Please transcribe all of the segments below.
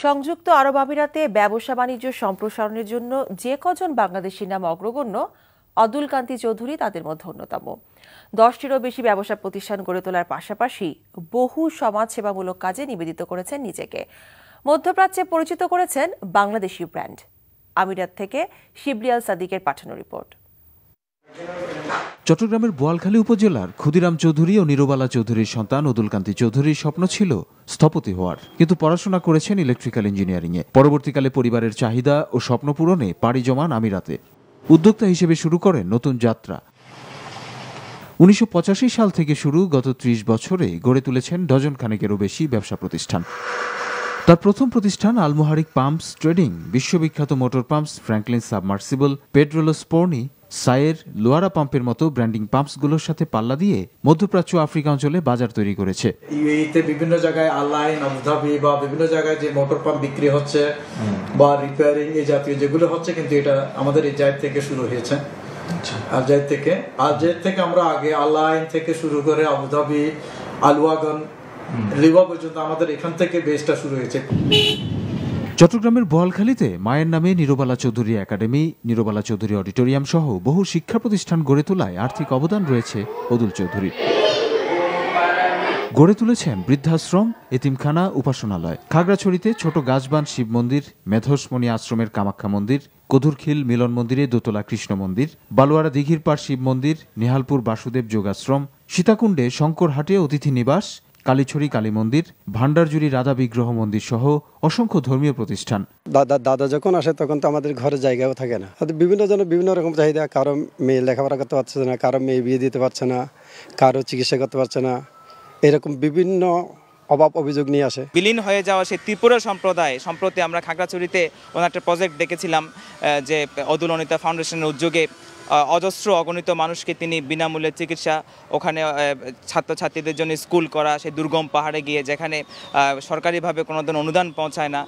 সংযুক্ত আরব আমিরাতে ব্যবসা বাণিজ্য সম্প্রসারণের জন্য যে কজন বাংলাদেশির নাম অগ্রগণ্য, অদুল কান্তি চৌধুরী তাদের মধ্যে অন্যতম। 10টিরও বেশি ব্যবসা প্রতিষ্ঠান গড়ে তোলার পাশাপাশি বহু সমাজসেবামূলক কাজে নিবেদিত করেছেন নিজেকে। মধ্যপ্রাচ্যে পরিচিত করেছেন বাংলাদেশি ব্র্যান্ড। আমিরাত থেকে শিবলি আল সাদিকের পাঠানো রিপোর্ট। চট্টগ্রামের বোয়ালখালী উপজেলার ক্ষুদিরাম চৌধুরী ও নিরবালা চৌধুরীর সন্তান অদুল কান্তি চৌধুরীর স্বপ্ন ছিল স্থপতি হওয়ার, কিন্তু পড়াশোনা করেছেন ইলেকট্রিক্যাল ইঞ্জিনিয়ারিংয়ে। পরবর্তীকালে পরিবারের চাহিদা ও স্বপ্ন পূরণে পাড়ি জমান আমিরাতে। উদ্যোক্তা হিসেবে শুরু করেন নতুন যাত্রা। 1985 সাল থেকে শুরু, গত 30 বছরে গড়ে তুলেছেন ডজন খানেকেরও বেশি ব্যবসা প্রতিষ্ঠান। তার প্রথম প্রতিষ্ঠান আলমোহারিক পাম্পস ট্রেডিং বিশ্ববিখ্যাত মোটর পাম্পস, ফ্র্যাঙ্কলিন সাবমার্সিবল, পেড্রোলো স্পোর্নি, সায়ের, লোয়ারা পাম্পের মতো ব্র্যান্ডিং পাম্পসগুলোর সাথে পাল্লা দিয়ে মধ্যপ্রাচ্য আফ্রিকা অঞ্চলে বাজার তৈরি করেছে। ইউএইতে বিভিন্ন জায়গায় আলাইন, আবুধাবি বা বিভিন্ন জায়গায় যে মোটর পাম্প বিক্রি হচ্ছে বা রিপেয়ারিং এই জাতীয় যেগুলো হচ্ছে, কিন্তু এটা আমাদের এই জায়গা থেকে শুরু হয়েছে। আর জায়গা থেকে আমরা আগে আলাইন থেকে শুরু করে আবুধাবি, আলওয়াগন, লিওয়া পর্যন্ত আমাদের এখান থেকে বেসটা শুরু হয়েছে। চট্টগ্রামের বোয়ালখালীতে মায়ের নামে নিরবালা চৌধুরী একাডেমি, নিরবালা চৌধুরী অডিটোরিয়াম সহ বহু শিক্ষা প্রতিষ্ঠান গড়ে তোলায় আর্থিক অবদান রয়েছে অদুল চৌধুরীর। গড়ে তুলেছেন বৃদ্ধাশ্রম, এতিমখানা, উপাসনালয়। খাগড়াছড়িতে ছোট গাছবান শিব মন্দির, মেধসমণি আশ্রমের কামাখ্যা মন্দির, কদুরখিল মিলন মন্দিরে দোতলা কৃষ্ণ মন্দির, বালুয়ারা দিঘির পাড় শিব মন্দির, নেহালপুর বাসুদেব যোগাশ্রম, সীতাকুণ্ডে শঙ্করহাটে অতিথি নিবাস, কালীছড়ি কালী মন্দির, ভান্ডারজুড়ি রাধা বিগ্রহ মন্দির সহ অসংখ্য ধর্মীয় প্রতিষ্ঠান। দাদা যখন আসে তখন তো আমাদের ঘরে জায়গাও থাকে না। বিভিন্ন জনের বিভিন্ন রকম চাহিদা, কারো মেয়ে লেখাপড়া করতে পারছে না, কারো মেয়ে বিয়ে দিতে পারছে না, কারো চিকিৎসা করতে পারছে না, এরকম বিভিন্ন অভাব অভিযোগ নিয়ে আসে। বিলীন হয়ে যাওয়া সেই ত্রিপুরা সম্প্রদায়, সম্প্রতি আমরা খাগড়াছড়িতে একটা প্রজেক্ট দেখেছিলাম যে অদুল অনিতা ফাউন্ডেশনের উদ্যোগে অজস্র অগণিত মানুষকে তিনি বিনামূল্যে চিকিৎসা, ওখানে ছাত্রছাত্রীদের জন্য স্কুল করা, সেই দুর্গম পাহাড়ে গিয়ে যেখানে সরকারিভাবে কোনো অনুদান পৌঁছায় না।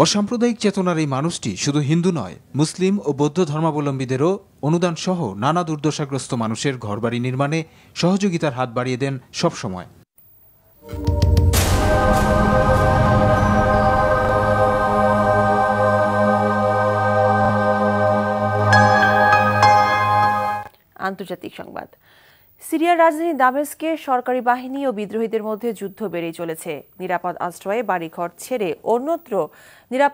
অসাম্প্রদায়িক চেতনার এই মানুষটি শুধু হিন্দু নয়, মুসলিম ও বৌদ্ধ ধর্মাবলম্বীদেরও অনুদান সহ নানা দুর্দশাগ্রস্ত মানুষের ঘরবাড়ি নির্মাণে সহযোগিতার হাত বাড়িয়ে দেন সবসময়। আন্তর্জাতিক সংবাদ। সিরিয়ার রাজধানী দামেস্কে সরকারি বাহিনী ও বিদ্রোহীদের মধ্যে যুদ্ধ বেড়েই চলেছে। নিরাপদ আশ্রয়ে বাড়িঘর ছেড়ে অন্যত্র নিরাপদ